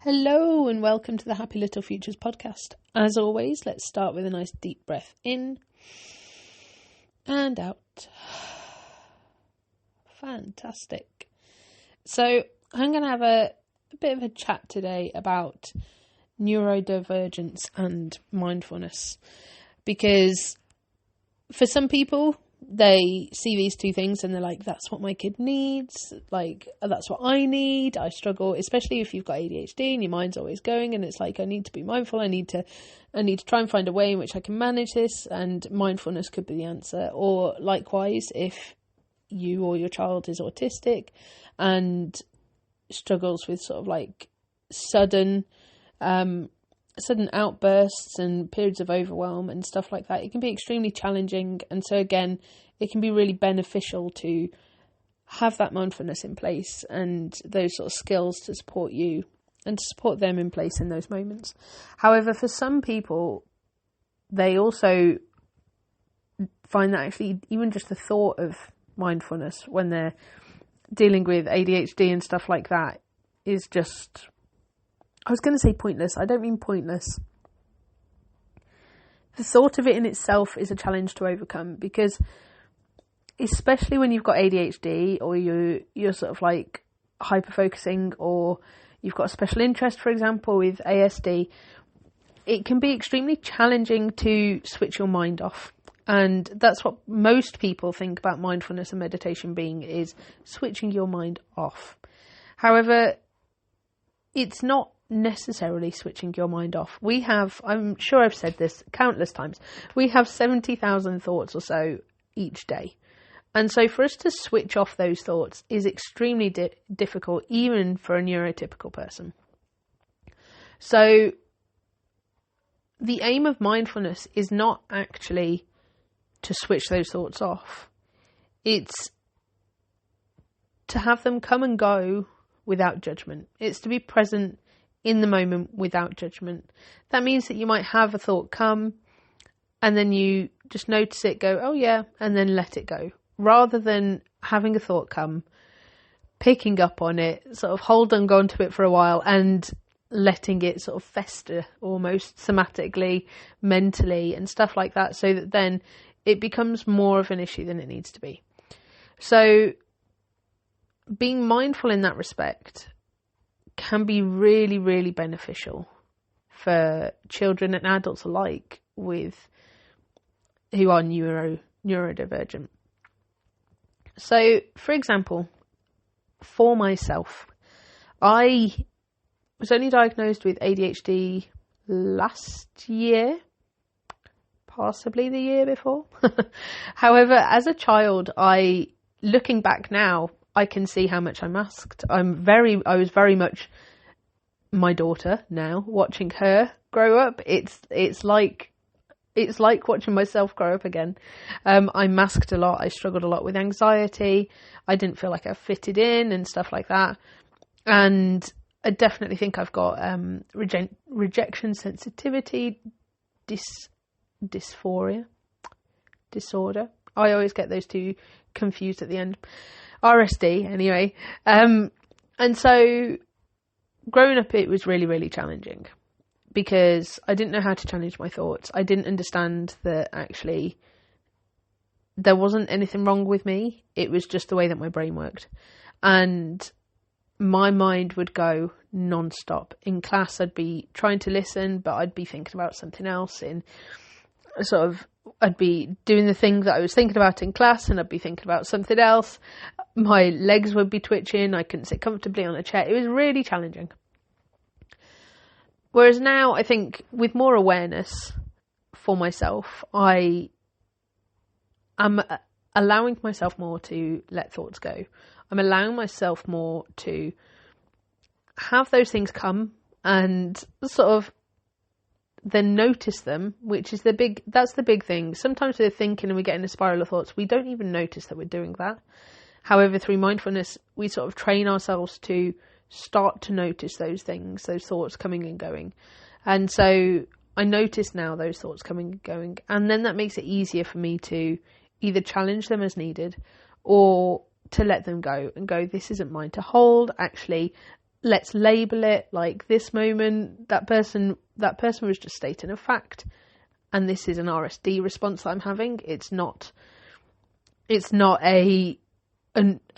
Hello and welcome to the Happy Little Futures podcast. As always, let's start with a nice deep breath in and out. Fantastic. So I'm going to have a bit of a chat today about neurodivergence and mindfulness, because for some people they see these two things and they're like, that's what my kid needs, like that's what I need. I struggle, especially if you've got ADHD and your mind's always going, and it's like, I need to be mindful, I need to try and find a way in which I can manage this, and mindfulness could be the answer. Or likewise, if you or your child is autistic and struggles with sort of like sudden outbursts and periods of overwhelm and stuff like that, it can be extremely challenging. And so again, it can be really beneficial to have that mindfulness in place and those sort of skills to support you and to support them in place in those moments. However, for some people, they also find that actually even just the thought of mindfulness when they're dealing with ADHD and stuff like that is just, I was going to say pointless. I don't mean pointless. The thought of it in itself is a challenge to overcome, because especially when you've got ADHD or you're sort of like hyper-focusing, or you've got a special interest, for example, with ASD, it can be extremely challenging to switch your mind off. And that's what most people think about mindfulness and meditation being, is switching your mind off. However, it's not necessarily switching your mind off. We have, I'm sure I've said this countless times, we have 70,000 thoughts or so each day. And so for us to switch off those thoughts is extremely difficult, even for a neurotypical person. So the aim of mindfulness is not actually to switch those thoughts off. It's to have them come and go without judgment. It's to be present in the moment without judgment. That means that you might have a thought come and then you just notice it, go, oh yeah, and then let it go. Rather than having a thought come, picking up on it, sort of holding on to it for a while and letting it sort of fester almost somatically, mentally and stuff like that, so that then it becomes more of an issue than it needs to be. So being mindful in that respect can be really, really beneficial for children and adults alike who are neurodivergent. So, for example, for myself, I was only diagnosed with ADHD last year, possibly the year before. However, as a child, looking back now, I can see how much I masked. I was very much my daughter now, watching her grow up. It's like watching myself grow up again. I masked a lot. I struggled a lot with anxiety. I didn't feel like I fitted in and stuff like that. And I definitely think I've got rejection sensitivity disorder. I always get those two confused at the end. RSD, anyway. And so growing up, it was really, really challenging, because I didn't know how to challenge my thoughts. I didn't understand that actually there wasn't anything wrong with me. It was just the way that my brain worked. And my mind would go non-stop. In class, I'd be trying to listen, but I'd be thinking about something else. I'd be doing the thing that I was thinking about in class, and I'd be thinking about something else. My legs would be twitching. I couldn't sit comfortably on a chair. It was really challenging. Whereas now, I think with more awareness for myself, I am allowing myself more to let thoughts go. I'm allowing myself more to have those things come and sort of then notice them, which is that's the big thing. Sometimes we're thinking and we get in a spiral of thoughts. We don't even notice that we're doing that. However, through mindfulness, we sort of train ourselves to start to notice those things, those thoughts coming and going. And so I notice now those thoughts coming and going, and then that makes it easier for me to either challenge them as needed or to let them go and go, this isn't mine to hold. Actually, let's label it like this moment, that person was just stating a fact, and this is an RSD response that I'm having. It's not a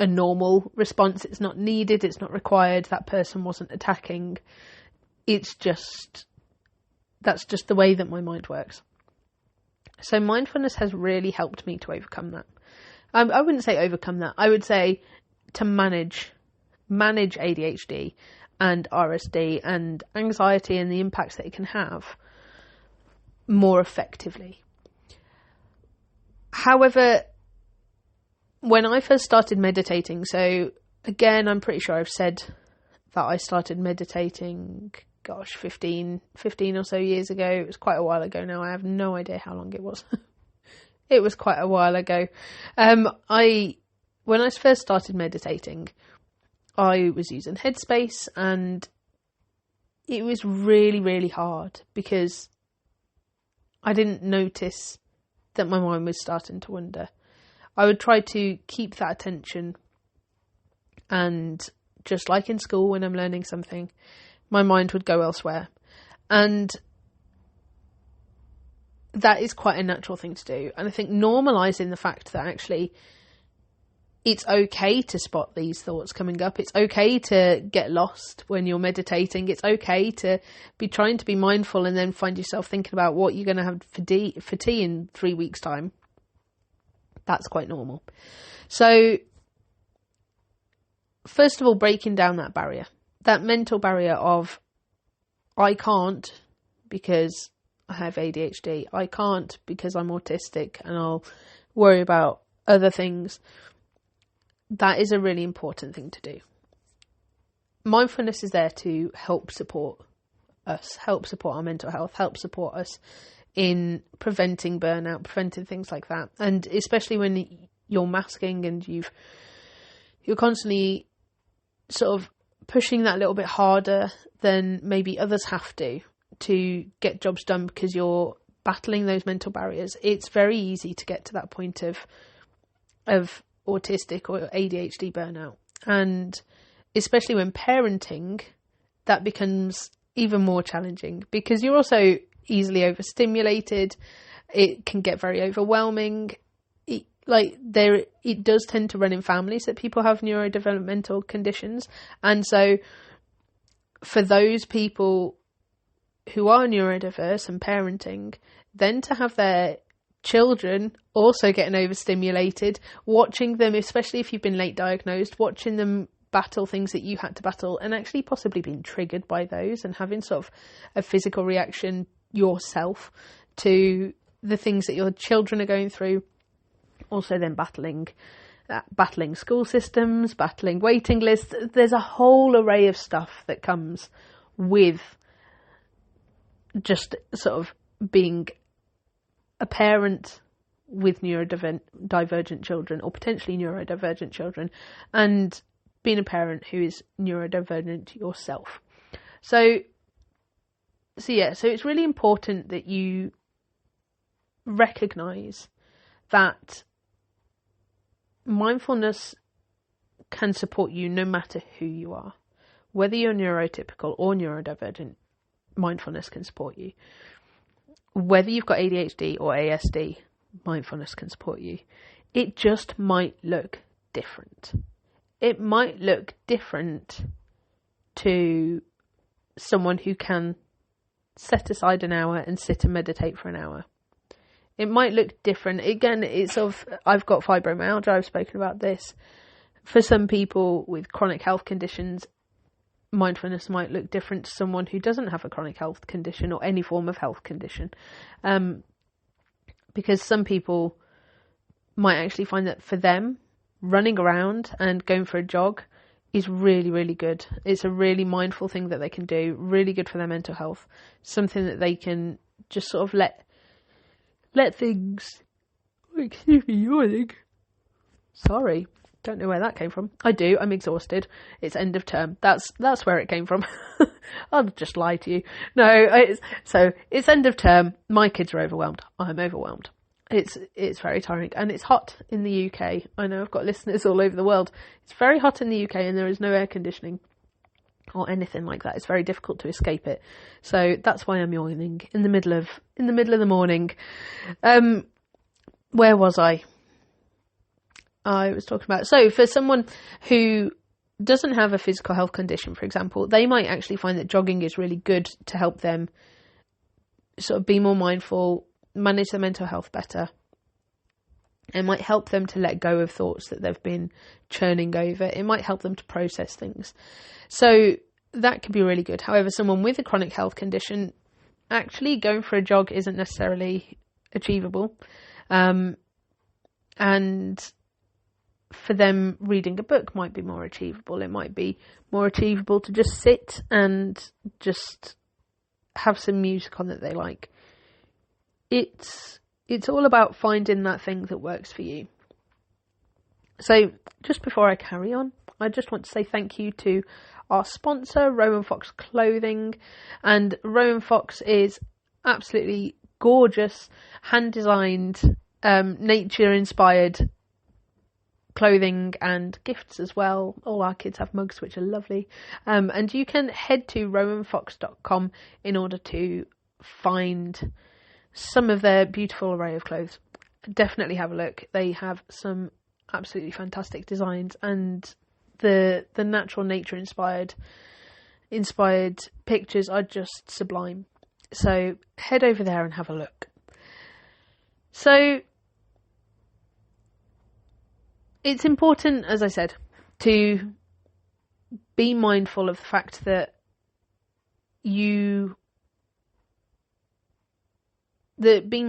normal response. It's not needed. It's not required. That person wasn't attacking. That's just the way that my mind works. So mindfulness has really helped me to overcome that. I wouldn't say overcome that. I would say to manage ADHD and RSD and anxiety and the impacts that it can have more effectively. However, when I first started meditating, so again, I'm pretty sure I've said that I started meditating, 15 or so years ago. It was quite a while ago now. I have no idea how long it was. It was quite a while ago. When I first started meditating, I was using Headspace, and it was really, really hard because I didn't notice that my mind was starting to wander. I would try to keep that attention, and just like in school when I'm learning something, my mind would go elsewhere. And that is quite a natural thing to do. And I think normalising the fact that actually it's okay to spot these thoughts coming up. It's okay to get lost when you're meditating. It's okay to be trying to be mindful and then find yourself thinking about what you're going to have for tea in 3 weeks' time. That's quite normal. So, first of all, breaking down that barrier, that mental barrier of, I can't because I have ADHD. I can't because I'm autistic and I'll worry about other things. That is a really important thing to do. Mindfulness is there to help support us, help support our mental health, help support us in preventing burnout, preventing things like that. And especially when you're masking and you're constantly sort of pushing that a little bit harder than maybe others have to get jobs done because you're battling those mental barriers. It's very easy to get to that point of autistic or ADHD burnout. And especially when parenting, that becomes even more challenging because you're also easily overstimulated. It can get very overwhelming. It does tend to run in families that people have neurodevelopmental conditions. And so for those people who are neurodiverse and parenting, then to have their children also getting overstimulated, watching them, especially if you've been late diagnosed, watching them battle things that you had to battle and actually possibly being triggered by those and having sort of a physical reaction yourself to the things that your children are going through. Also then battling school systems, battling waiting lists. There's a whole array of stuff that comes with just sort of being a parent with neurodivergent children or potentially neurodivergent children, and being a parent who is neurodivergent yourself. So it's really important that you recognise that mindfulness can support you no matter who you are. Whether you're neurotypical or neurodivergent, mindfulness can support you. Whether you've got ADHD or ASD, mindfulness can support you. It just might look different. It might look different to someone who can set aside an hour and sit and meditate for an hour. It might look different. Again, I've got fibromyalgia. I've spoken about this. For some people with chronic health conditions, mindfulness might look different to someone who doesn't have a chronic health condition or any form of health condition. Because some people might actually find that for them, running around and going for a jog is really, really good. It's a really mindful thing that they can do, really good for their mental health. Something that they can just sort of let things... Excuse me, yawning. Sorry, don't know where that came from. I do, I'm exhausted. It's end of term. That's where it came from. I'll just lie to you. No, it's end of term. My kids are overwhelmed. I'm overwhelmed. It's very tiring, and it's hot in the UK. I know I've got listeners all over the world. It's very hot in the UK and there is no air conditioning. or anything like that. It's very difficult to escape it. So that's why I'm yawning in the middle of the morning. Where was I? I was talking about, so for someone who doesn't have a physical health condition, for example, they might actually find that jogging is really good to help them sort of be more mindful, manage their mental health better. It might help them to let go of thoughts that they've been churning over. It might help them to process things. So that can be really good. However, someone with a chronic health condition, actually going for a jog isn't necessarily achievable. And for them, reading a book might be more achievable. It might be more achievable to just sit and just have some music on that they like. It's all about finding that thing that works for you. So just before I carry on, I just want to say thank you to our sponsor, Rowan Fox Clothing. And Rowan Fox is absolutely gorgeous, hand-designed, nature-inspired clothing and gifts as well. All our kids have mugs, which are lovely. And you can head to rowanfox.com in order to find some of their beautiful array of clothes. Definitely have a look. They have some absolutely fantastic designs, and the natural nature inspired pictures are just sublime. So head over there and have a look. So it's important, as I said, to be mindful of the fact that being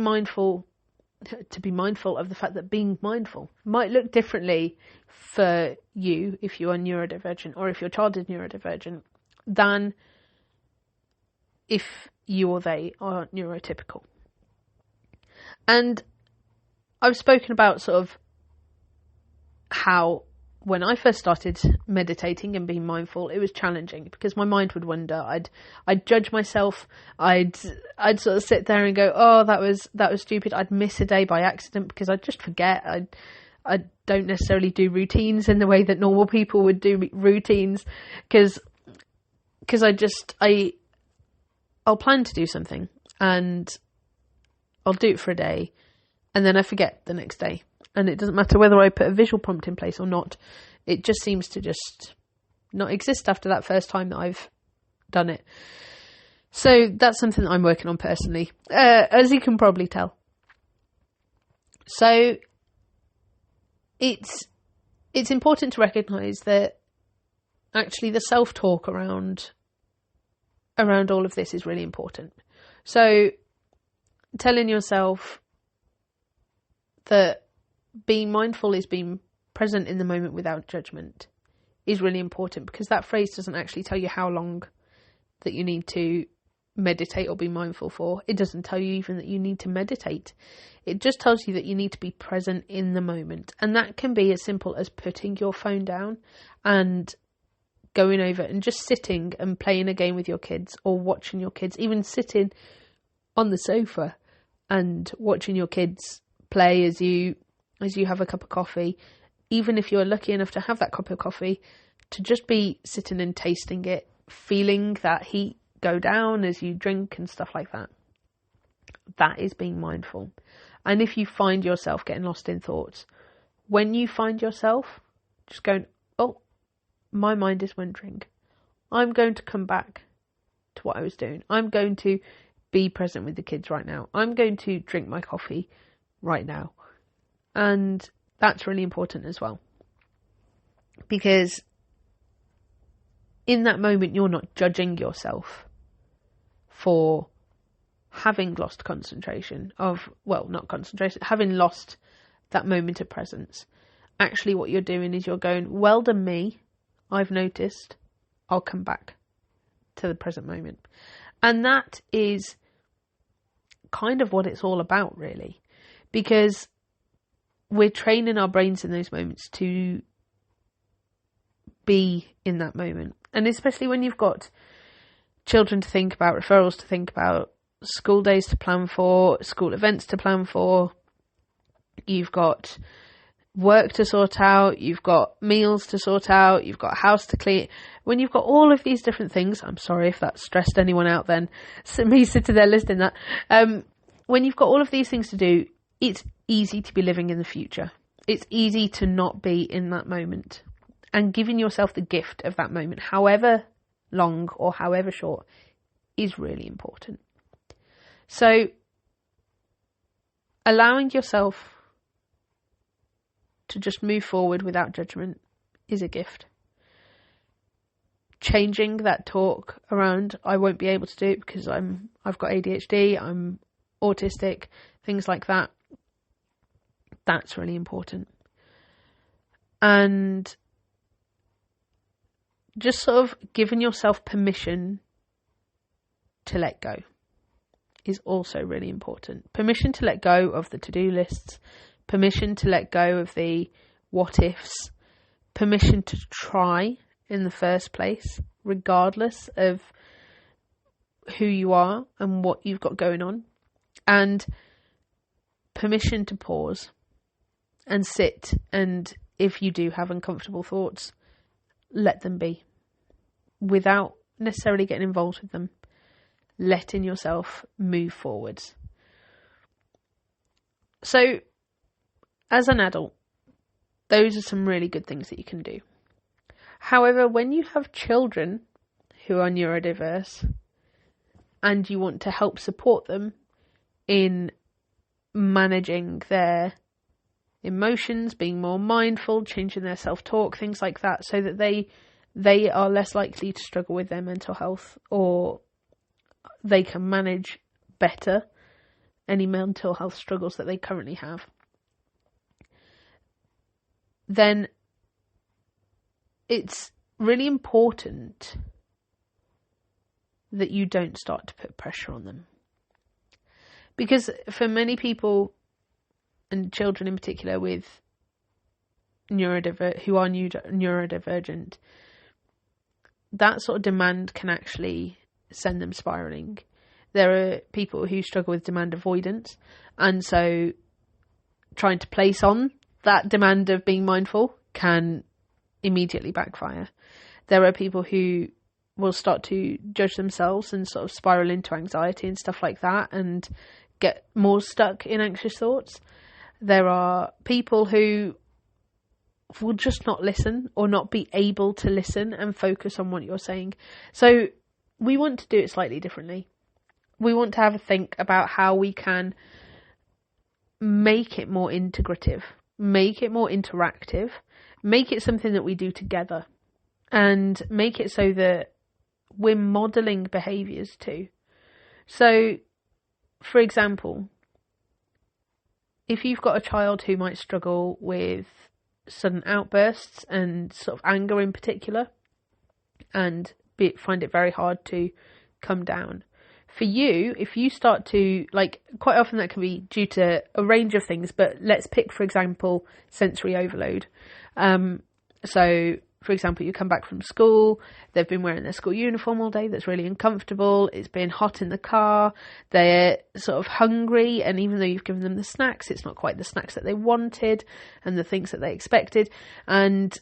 mindful of the fact that being mindful might look differently for you if you are neurodivergent, or if your child is neurodivergent, than if you or they are neurotypical. And I've spoken about sort of how when I first started meditating and being mindful, it was challenging because my mind would wander. I'd judge myself. I'd sort of sit there and go, "Oh, that was stupid." I'd miss a day by accident because I'd just forget. I don't necessarily do routines in the way that normal people would do routines, because I'll plan to do something and I'll do it for a day and then I forget the next day. And it doesn't matter whether I put a visual prompt in place or not. It just seems to just not exist after that first time that I've done it. So that's something that I'm working on personally, as you can probably tell. So it's important to recognise that actually the self-talk around all of this is really important. So telling yourself that being mindful is being present in the moment without judgment is really important, because that phrase doesn't actually tell you how long that you need to meditate or be mindful for. It doesn't tell you even that you need to meditate. It just tells you that you need to be present in the moment. And that can be as simple as putting your phone down and going over and just sitting and playing a game with your kids, or watching your kids, even sitting on the sofa and watching your kids play as you have a cup of coffee, even if you're lucky enough to have that cup of coffee, to just be sitting and tasting it, feeling that heat go down as you drink and stuff like that. That is being mindful. And if you find yourself getting lost in thoughts, when you find yourself just going, "Oh, my mind is wandering," I'm going to come back to what I was doing. I'm going to be present with the kids right now. I'm going to drink my coffee right now. And that's really important as well, because in that moment you're not judging yourself for having lost having lost that moment of presence. Actually what you're doing is you're going, "Well done me, I've noticed, I'll come back to the present moment." And that is kind of what it's all about, really, because we're training our brains in those moments to be in that moment. And especially when you've got children to think about, referrals to think about, school days to plan for, school events to plan for, you've got work to sort out, you've got meals to sort out, you've got a house to clean. When you've got all of these different things, I'm sorry if that stressed anyone out then, so me sitting there listing that. When you've got all of these things to do, it's easy to be living in the future. It's easy to not be in that moment. And giving yourself the gift of that moment, however long or however short, is really important. So, allowing yourself to just move forward without judgment is a gift. Changing that talk around, I won't be able to do it because I've got ADHD, I'm autistic, things like that. That's really important. And just sort of giving yourself permission to let go is also really important. Permission to let go of the to-do lists, permission to let go of the what-ifs, permission to try in the first place, regardless of who you are and what you've got going on, and permission to pause and sit, and if you do have uncomfortable thoughts, let them be without necessarily getting involved with them, letting yourself move forwards. So, as an adult, those are some really good things that you can do. However, when you have children who are neurodiverse and you want to help support them in managing their emotions, being more mindful, changing their self-talk, things like that, so that they are less likely to struggle with their mental health, or they can manage better any mental health struggles that they currently have, then it's really important that you don't start to put pressure on them. Because for many people, and children in particular with who are neurodivergent, that sort of demand can actually send them spiralling. There are people who struggle with demand avoidance, and so trying to place on that demand of being mindful can immediately backfire. There are people who will start to judge themselves and sort of spiral into anxiety and stuff like that and get more stuck in anxious thoughts. There are people who will just not listen or not be able to listen and focus on what you're saying. So we want to do it slightly differently. We want to have a think about how we can make it more integrative, make it more interactive, make it something that we do together, and make it so that we're modelling behaviours too. So, for example, if you've got a child who might struggle with sudden outbursts and sort of anger in particular, and find it very hard to come down, for you, if you start to, quite often that can be due to a range of things, but let's pick, for example, sensory overload. So, for example, you come back from school, they've been wearing their school uniform all day, that's really uncomfortable, it's been hot in the car, they're sort of hungry, and even though you've given them the snacks, it's not quite the snacks that they wanted and the things that they expected, and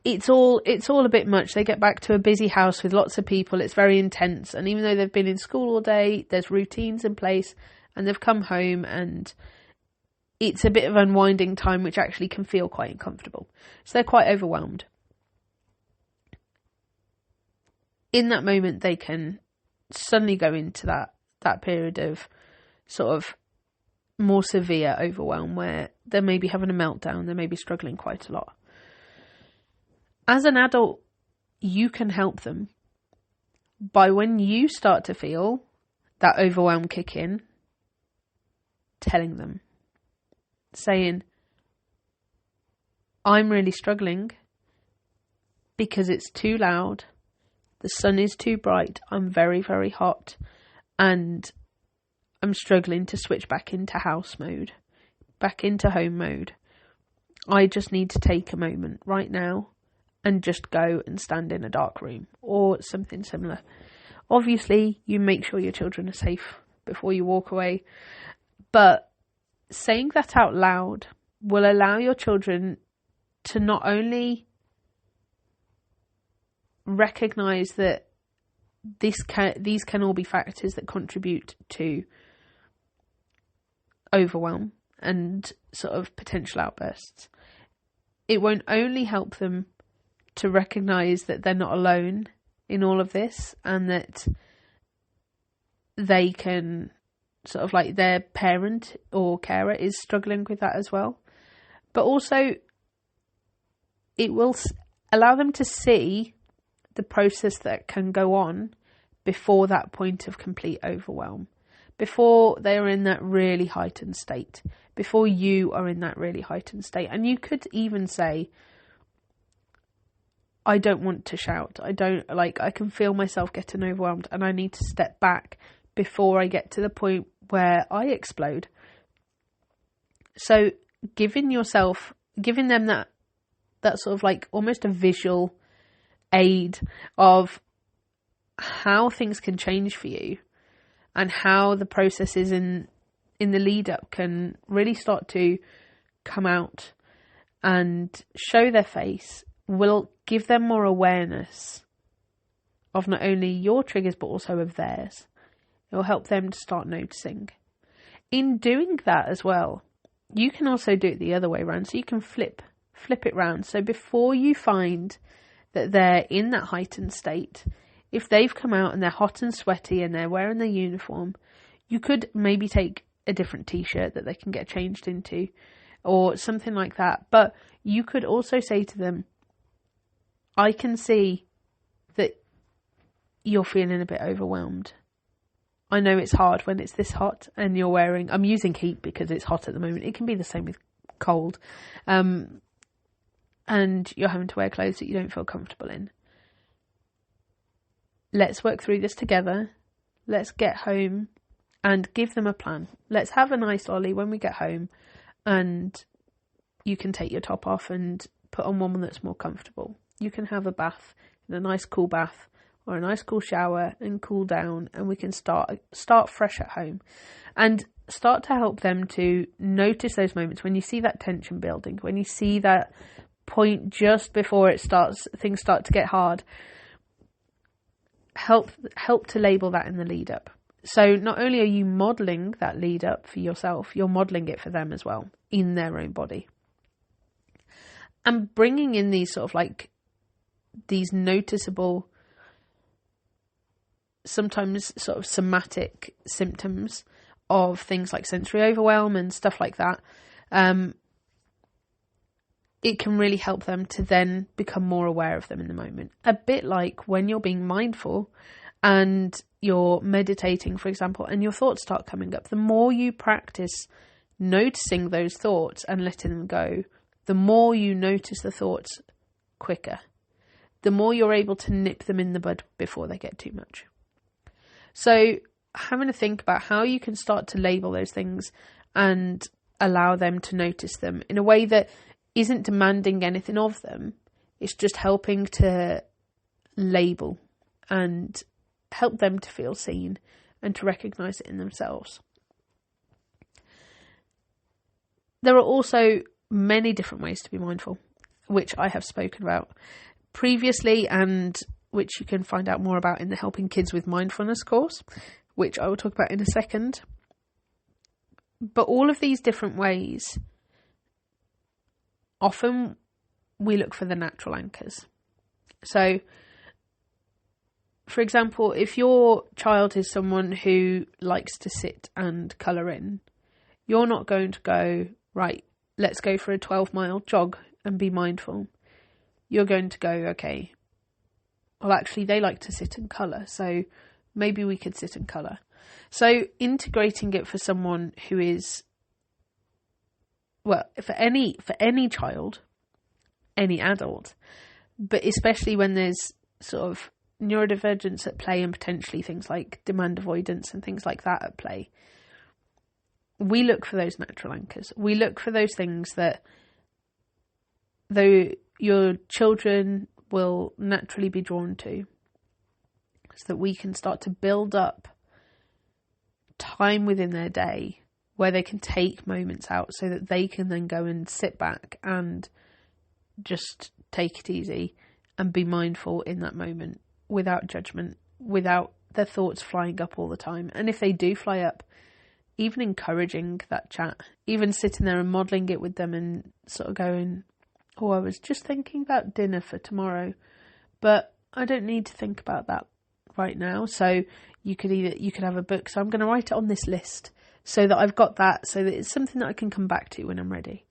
it's all a bit much. They get back to a busy house with lots of people, it's very intense, and even though they've been in school all day, there's routines in place, and they've come home and it's a bit of unwinding time, which actually can feel quite uncomfortable. So they're quite overwhelmed. In that moment, they can suddenly go into that period of sort of more severe overwhelm where they may be having a meltdown, they may be struggling quite a lot. As an adult, you can help them by, when you start to feel that overwhelm kick in, telling them, saying, I'm really struggling because it's too loud, the sun is too bright, I'm very, very hot, and I'm struggling to switch back into house mode, back into home mode. I just need to take a moment right now and just go and stand in a dark room or something similar. Obviously, you make sure your children are safe before you walk away, but saying that out loud will allow your children to not only recognise that these can all be factors that contribute to overwhelm and sort of potential outbursts. It won't only help them to recognise that they're not alone in all of this, and that they can sort of like their parent or carer is struggling with that as well, but also it will allow them to see the process that can go on before that point of complete overwhelm, before they are in that really heightened state, before you are in that really heightened state. And you could even say, I don't want to shout. I can feel myself getting overwhelmed and I need to step back before I get to the point where I explode. So giving them that sort of like almost a visual aid of how things can change for you and how the processes in the lead up can really start to come out and show their face will give them more awareness of not only your triggers but also of theirs. It will help them to start noticing. In doing that as well, you can also do it the other way around. So you can flip it round. So before you find that they're in that heightened state, if they've come out and they're hot and sweaty and they're wearing their uniform, you could maybe take a different t-shirt that they can get changed into or something like that. But you could also say to them, I can see that you're feeling a bit overwhelmed. I know it's hard when it's this hot and you're wearing, I'm using heat because it's hot at the moment. It can be the same with cold. And you're having to wear clothes that you don't feel comfortable in. Let's work through this together. Let's get home and give them a plan. Let's have a nice ollie when we get home, and you can take your top off and put on one that's more comfortable. You can have a bath, a nice cool bath or a nice cool shower and cool down, and we can start fresh at home and start to help them to notice those moments when you see that tension building, when you see that point just before things start to get hard. Help to label that in the lead up. So not only are you modelling that lead up for yourself, you're modelling it for them as well in their own body. And bringing in these sort of like these noticeable, sometimes sort of somatic symptoms of things like sensory overwhelm and stuff like that. It can really help them to then become more aware of them in the moment. A bit like when you're being mindful and you're meditating, for example, and your thoughts start coming up. The more you practice noticing those thoughts and letting them go, the more you notice the thoughts quicker. The more you're able to nip them in the bud before they get too much. So having to think about how you can start to label those things and allow them to notice them in a way that isn't demanding anything of them. It's just helping to label and help them to feel seen and to recognise it in themselves. There are also many different ways to be mindful, which I have spoken about previously and which you can find out more about in the Helping Kids with Mindfulness course, which I will talk about in a second. But all of these different ways, often we look for the natural anchors. So, for example, if your child is someone who likes to sit and colour in, you're not going to go, right, let's go for a 12-mile jog and be mindful. You're going to go, okay, well, actually, they like to sit and colour, so maybe we could sit and colour. So integrating it for someone who is, well, for any child, any adult, but especially when there's sort of neurodivergence at play and potentially things like demand avoidance and things like that at play, we look for those natural anchors. We look for those things that, though your children will naturally be drawn to, so that we can start to build up time within their day where they can take moments out so that they can then go and sit back and just take it easy and be mindful in that moment without judgment, without their thoughts flying up all the time. And if they do fly up, even encouraging that chat, even sitting there and modelling it with them and sort of going, oh, I was just thinking about dinner for tomorrow, but I don't need to think about that right now. So you could have a book. So I'm going to write it on this list so that I've got that, so that it's something that I can come back to when I'm ready.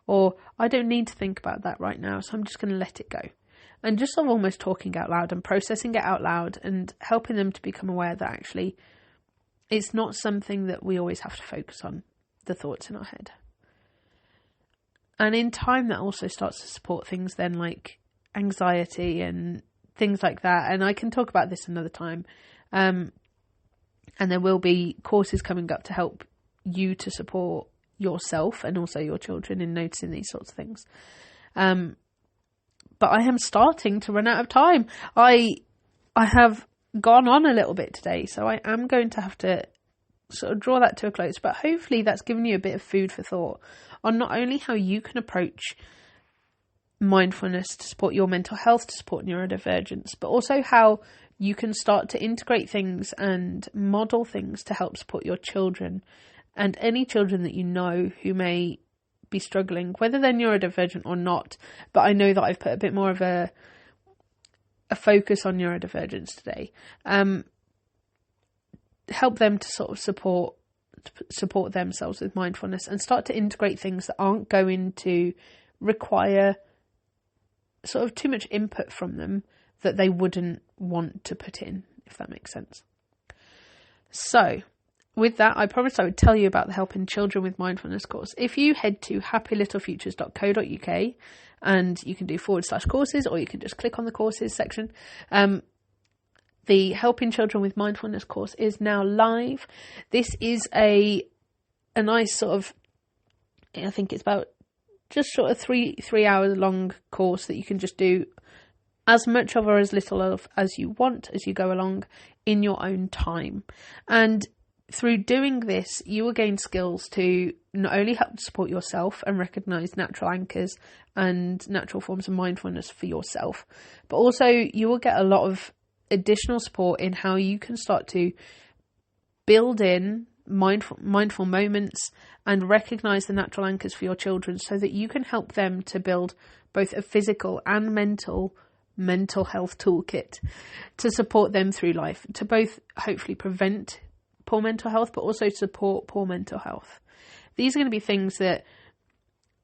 Or I don't need to think about that right now, so I'm just going to let it go. And just sort of almost talking out loud and processing it out loud and helping them to become aware that actually it's not something that we always have to focus on, the thoughts in our head. And in time, that also starts to support things then like anxiety and things like that. And I can talk about this another time. And there will be courses coming up to help you to support yourself and also your children in noticing these sorts of things. But I am starting to run out of time. I have gone on a little bit today, so I am going to have to sort of draw that to a close. But hopefully that's given you a bit of food for thought on not only how you can approach mindfulness to support your mental health, to support neurodivergence, but also how you can start to integrate things and model things to help support your children and any children that you know who may be struggling, whether they're neurodivergent or not. But I know that I've put a bit more of a focus on neurodivergence today. Help them to sort of support themselves with mindfulness and start to integrate things that aren't going to require sort of too much input from them that they wouldn't want to put in, if that makes sense. So with that, I promised I would tell you about the Helping Children with Mindfulness course. If you head to happylittlefutures.co.uk, and you can do /courses, or you can just click on the courses section. The Helping Children with Mindfulness course is now live. This is a nice sort of, I think it's about just sort of three hours long course that you can just do as much of or as little of as you want as you go along in your own time. And through doing this, you will gain skills to not only help support yourself and recognise natural anchors and natural forms of mindfulness for yourself, but also you will get a lot of additional support in how you can start to build in mindful moments and recognise the natural anchors for your children so that you can help them to build both a physical and mental health toolkit to support them through life, to both hopefully prevent poor mental health, but also support poor mental health. These are going to be things that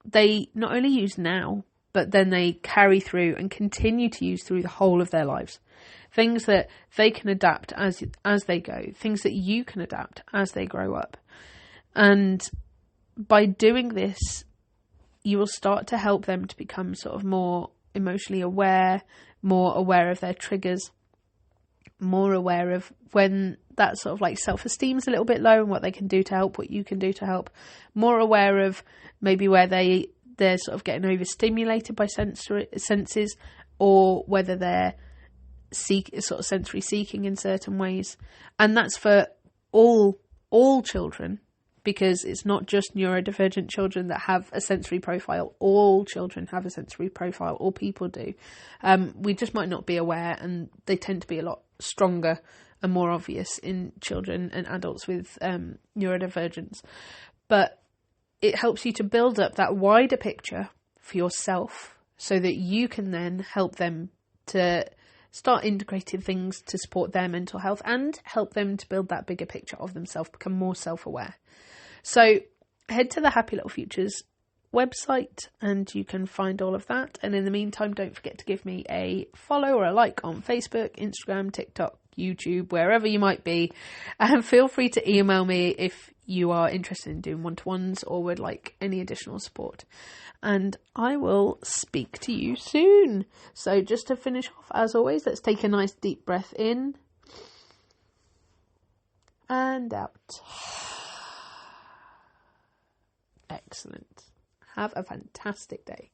they not only use now, but then they carry through and continue to use through the whole of their lives. Things that they can adapt as they go, things that you can adapt as they grow up. And by doing this, you will start to help them to become sort of more emotionally aware, more aware of their triggers, more aware of when that sort of like self-esteem is a little bit low and what they can do to help, what you can do to help, more aware of maybe where they're sort of getting overstimulated by senses, or whether they're sort of sensory seeking in certain ways. And that's for all children, because it's not just neurodivergent children that have a sensory profile. All children have a sensory profile. All people do. We just might not be aware, and they tend to be a lot stronger and more obvious in children and adults with neurodivergence. But it helps you to build up that wider picture for yourself so that you can then help them to start integrating things to support their mental health and help them to build that bigger picture of themselves, become more self-aware. So head to the Happy Little Futures website and you can find all of that. And in the meantime, don't forget to give me a follow or a like on Facebook, Instagram, TikTok, YouTube, wherever you might be. And feel free to email me if you are interested in doing one-to-ones or would like any additional support. And I will speak to you soon. So just to finish off, as always, let's take a nice deep breath in and out. Excellent. Have a fantastic day.